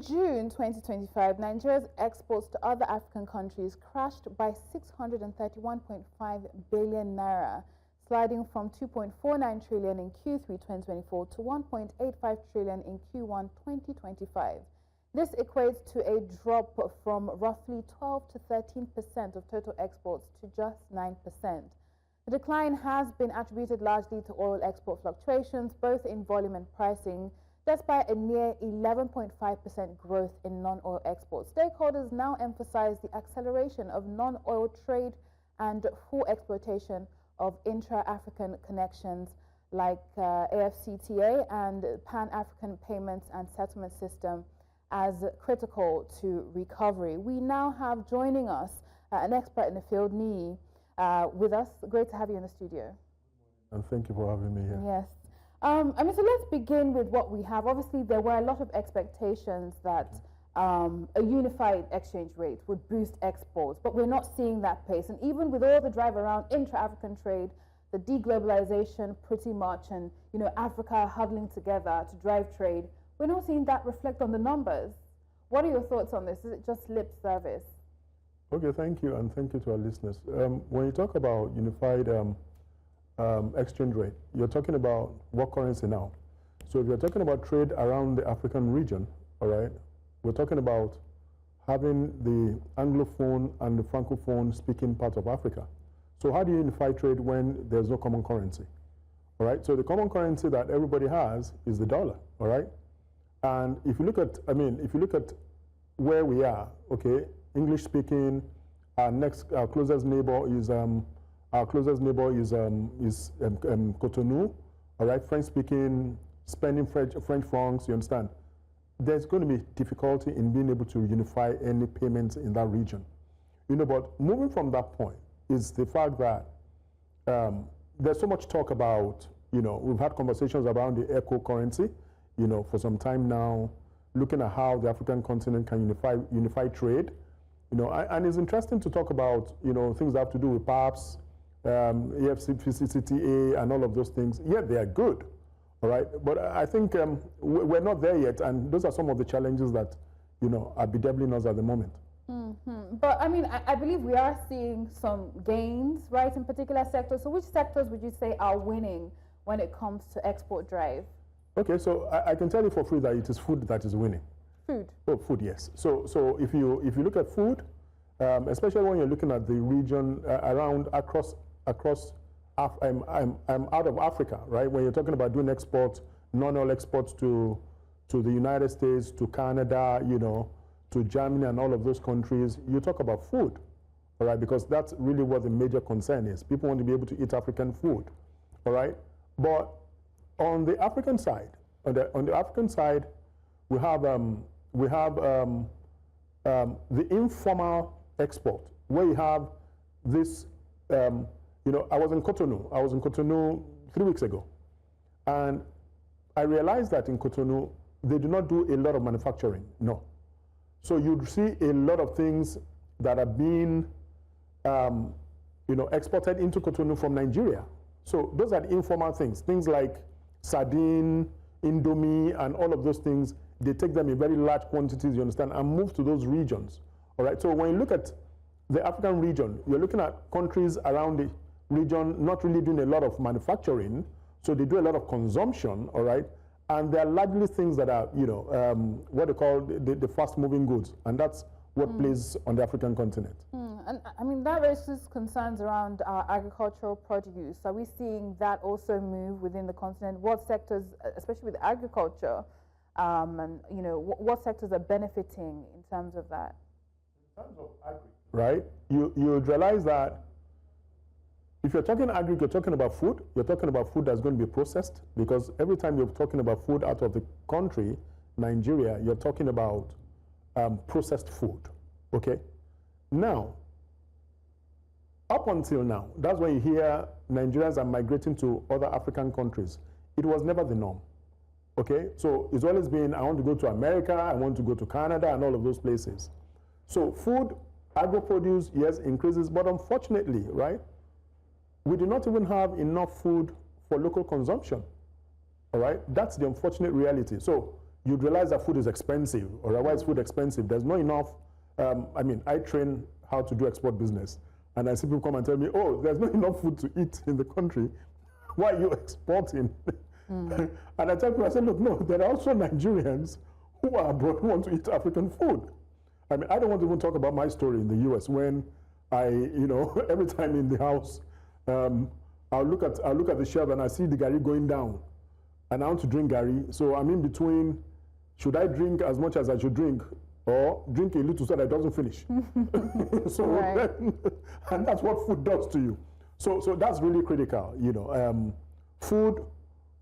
In June 2025, Nigeria's exports to other African countries crashed by 631.5 billion naira, sliding from 2.49 trillion in Q3 2024 to 1.85 trillion in Q1 2025. This equates to a drop from roughly 12 to 13% of total exports to just 9%. The decline has been attributed largely to oil export fluctuations, both in volume and pricing, despite a near 11.5% growth in non-oil exports. Stakeholders now emphasize the acceleration of non-oil trade and full exploitation of intra-African connections like AfCFTA and Pan-African Payments and Settlement System as critical to recovery. We now have joining us an expert in the field, Olaniyi, with us. Great to have you in the studio. And thank you for having me here. Yes. So let's begin with what we have. Obviously, there were a lot of expectations that a unified exchange rate would boost exports, but we're not seeing that pace. And even with all the drive around intra-African trade, the deglobalization pretty much, and Africa huddling together to drive trade, we're not seeing that reflect on the numbers. What are your thoughts on this? Is it just lip service? Okay, thank you, and thank you to our listeners. When you talk about unified exchange rate, you're talking about what currency now? So if you're talking about trade around the African region, all right, we're talking about having the Anglophone and the Francophone speaking part of Africa. So how do you unify trade when there's no common currency? All right, so the common currency that everybody has is the dollar, all right? And if you look at, if you look at where we are, okay, English speaking, our closest neighbor is Cotonou, all right, French speaking, spending French francs, you understand? There's going to be difficulty in being able to unify any payments in that region. But moving from that point is the fact that there's so much talk about, we've had conversations around the echo currency, for some time now, looking at how the African continent can unify trade, and it's interesting to talk about, things that have to do with PAPSS, AfCFTA, and all of those things. Yeah, they are good, all right, but I think we're not there yet, and those are some of the challenges that, are bedeviling us at the moment. Mm-hmm. But I believe we are seeing some gains, right, in particular sectors. So which sectors would you say are winning when it comes to export drive? Okay, so I can tell you for free that it is food that is winning. Food? Oh, food, yes. So if you look at food, especially when you're looking at the region across out of Africa, right? When you're talking about doing exports, non-oil exports to the United States, to Canada, to Germany and all of those countries, you talk about food, all right? Because that's really what the major concern is. People want to be able to eat African food, all right? But on the African side, we have the informal export, where you have this. I was in Cotonou 3 weeks ago, and I realized that in Cotonou they do not do a lot of manufacturing. No, so you'd see a lot of things that are being exported into Cotonou from Nigeria. So those are the informal things like sardine, Indomie, and all of those things. They take them in very large quantities, you understand, and move to those regions. All right. So when you look at the African region, you're looking at countries around the region not really doing a lot of manufacturing, so they do a lot of consumption. All right. And they're largely things that are, what they call the fast-moving goods, and that's what plays on the African continent. And that raises concerns around our agricultural produce. Are we seeing that also move within the continent? What sectors, especially with agriculture, what sectors are benefiting in terms of that? In terms of agri, right? You realize that if you're talking agri, you're talking about food. You're talking about food that's going to be processed, because every time you're talking about food out of the country, Nigeria, you're talking about processed food, okay? Now, up until now, that's when you hear Nigerians are migrating to other African countries. It was never the norm, okay? So it's always been, I want to go to America, I want to go to Canada, and all of those places. So food, agro-produce, yes, increases, but unfortunately, right, we do not even have enough food for local consumption, all right? That's the unfortunate reality. So you'd realize that food is expensive, or why is food expensive? There's not enough. I mean, I train how to do export business, and I see people come and tell me, oh, there's not enough food to eat in the country. Why are you exporting? And I tell people, I say, look, no, there are also Nigerians who are abroad who want to eat African food. I mean, I don't want to even talk about my story in the US when I, you know, every time in the house, I'll look at the shelf and I see the gari going down, and I want to drink gari. So I'm in between, should I drink as much as I should drink, or drink a little so that it doesn't finish? So, right. And that's what food does to you. So that's really critical, you know. Food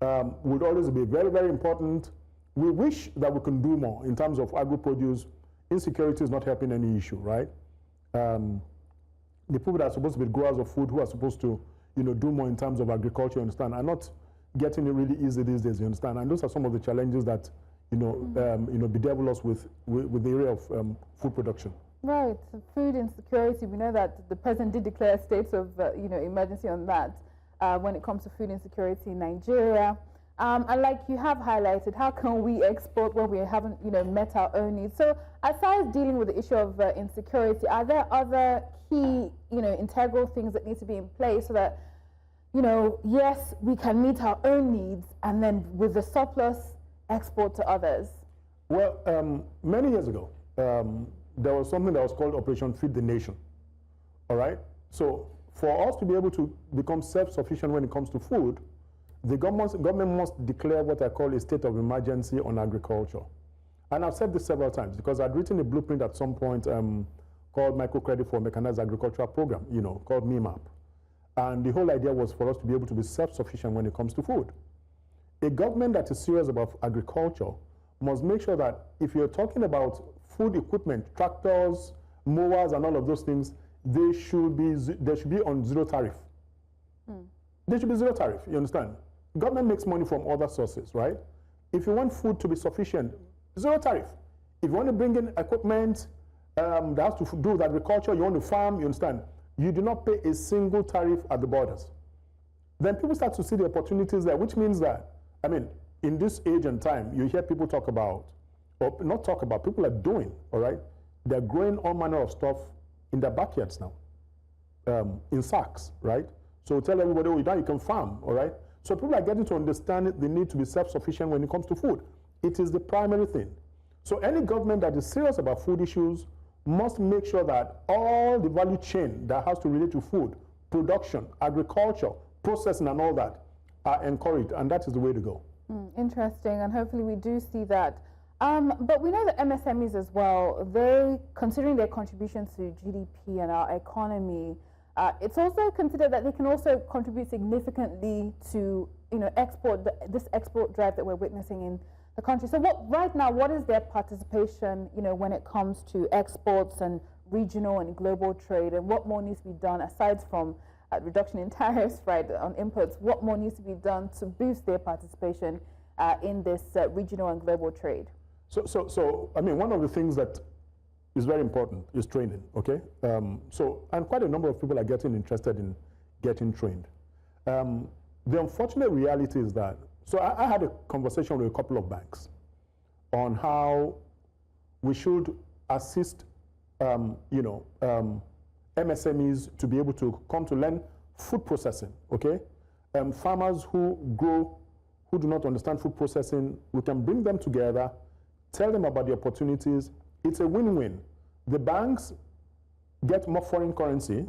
would always be very, very important. We wish that we can do more in terms of agro-produce. Insecurity is not helping any issue, right? The people that are supposed to be growers of food, who are supposed to, you know, do more in terms of agriculture, you understand, are not getting it really easy these days, you understand. And those are some of the challenges that, you know, bedevil us with the area of food production. Right, food insecurity. We know that the president did declare a state of, you know, emergency on that when it comes to food insecurity in Nigeria. And like you have highlighted, how can we export when we haven't, you know, met our own needs? So aside dealing with the issue of insecurity, are there other key, you know, integral things that need to be in place so that, you know, yes, we can meet our own needs, and then with the surplus, export to others? Well, many years ago, there was something that was called Operation Feed the Nation, all right? So for us to be able to become self-sufficient when it comes to food, the government must declare what I call a state of emergency on agriculture. And I've said this several times because I'd written a blueprint at some point called Microcredit for Mechanized Agricultural Program, you know, called MIMAP. And the whole idea was for us to be able to be self-sufficient when it comes to food. A government that is serious about agriculture must make sure that if you're talking about food equipment, tractors, mowers, and all of those things, they should be on zero tariff. They should be zero tariff, you understand? Government makes money from other sources, right? If you want food to be sufficient, zero tariff. If you want to bring in equipment that has to do with agriculture, you want to farm, you understand? You do not pay a single tariff at the borders. Then people start to see the opportunities there, which means that, I mean, in this age and time, you hear people talk about, or not talk about, people are doing, all right? They're growing all manner of stuff in their backyards now, in sacks, right? So tell everybody, oh, now you can farm, all right? So people are getting to understand the need to be self-sufficient when it comes to food. It is the primary thing. So any government that is serious about food issues must make sure that all the value chain that has to relate to food, production, agriculture, processing, and all that are encouraged, and that is the way to go. Interesting, and hopefully we do see that. But we know that MSMEs as well, they, considering their contribution to GDP and our economy, it's also considered that they can also contribute significantly to, you know, this export drive that we're witnessing in the country. So right now, what is their participation, you know, when it comes to exports and regional and global trade, and what more needs to be done aside from reduction in tariffs, right, on imports? What more needs to be done to boost their participation in this regional and global trade? So I mean, one of the things that is very important is training, okay? And quite a number of people are getting interested in getting trained. The unfortunate reality is that, so I had a conversation with a couple of banks on how we should assist, MSMEs to be able to come to learn food processing, okay? Farmers who do not understand food processing, we can bring them together, tell them about the opportunities. It's a win-win. The banks get more foreign currency,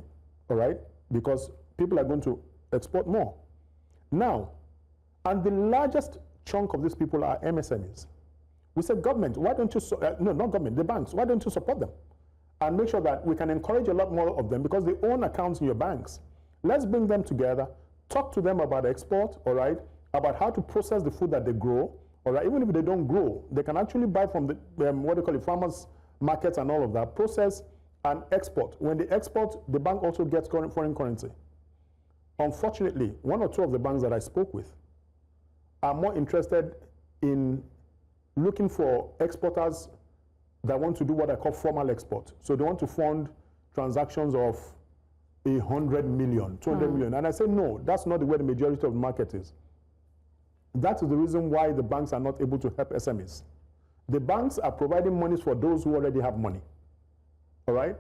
all right, because people are going to export more. Now, and the largest chunk of these people are MSMEs. We said, government, why don't you, no, not government, the banks, why don't you support them? And make sure that we can encourage a lot more of them because they own accounts in your banks. Let's bring them together, talk to them about export, all right, about how to process the food that they grow, all right, even if they don't grow, they can actually buy from the, what they call it, farmers markets and all of that, process and export. When they export, the bank also gets foreign currency. Unfortunately, one or two of the banks that I spoke with are more interested in looking for exporters that want to do what I call formal export. So they want to fund transactions of 100 million, 200 million. And I say, no, that's not the way the majority of the market is. That is the reason why the banks are not able to help SMEs. The banks are providing monies for those who already have money. All right?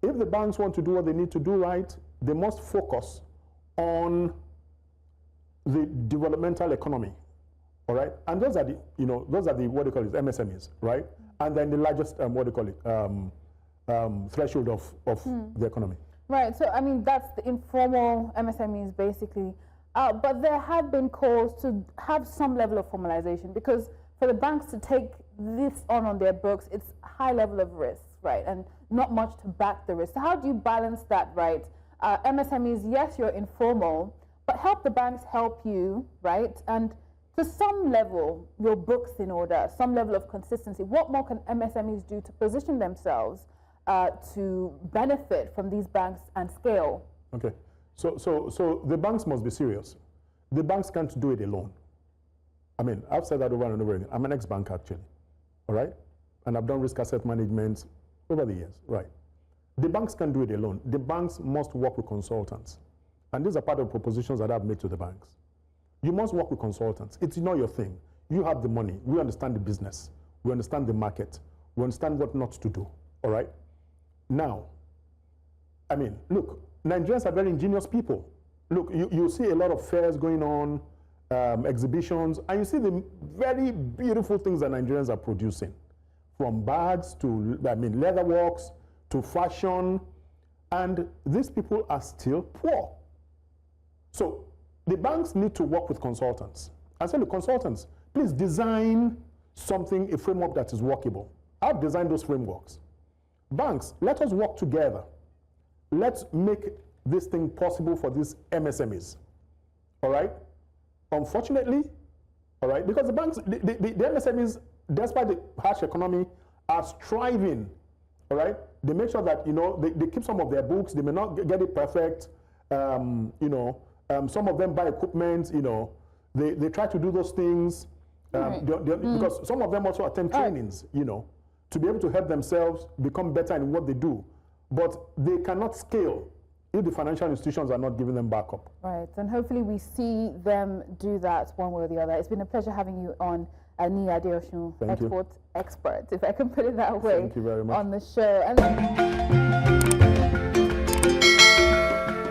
If the banks want to do what they need to do right, they must focus on the developmental economy. All right? And those are the, those are the, what do you call it, MSMEs, right? And then the largest, what do you call it, threshold of the economy. Right, so I mean, that's the informal MSMEs basically. But there have been calls to have some level of formalization, because for the banks to take this on their books, it's a high level of risk, right? And not much to back the risk. So how do you balance that, right? MSMEs, yes, you're informal, but help the banks help you, right? And to some level, your books in order, some level of consistency. What more can MSMEs do to position themselves to benefit from these banks and scale? Okay, so the banks must be serious. The banks can't do it alone. I mean, I've said that over and over again. I'm an ex-banker actually, all right? And I've done risk asset management over the years, right? The banks can't do it alone. The banks must work with consultants. And these are part of the propositions that I've made to the banks. You must work with consultants. It's not your thing. You have the money. We understand the business. We understand the market. We understand what not to do, all right? Now, I mean, look, Nigerians are very ingenious people. Look, you see a lot of fairs going on, exhibitions, and you see the very beautiful things that Nigerians are producing, from bags to, leather works, to fashion, and these people are still poor. So the banks need to work with consultants. I say, look, consultants, please design something, a framework that is workable. I've designed those frameworks. Banks, let us work together. Let's make this thing possible for these MSMEs, all right? Unfortunately, all right, because the banks, the MSMEs, despite the harsh economy, are striving, all right? They make sure that, they keep some of their books. They may not get it perfect. Some of them buy equipment, they try to do those things because some of them also attend trainings, to be able to help themselves become better in what they do. But they cannot scale if the financial institutions are not giving them backup. Right, and hopefully we see them do that one way or the other. It's been a pleasure having you on, Olaniyi Adeosun, export expert, if I can put it that way. Thank you very much. On the show. And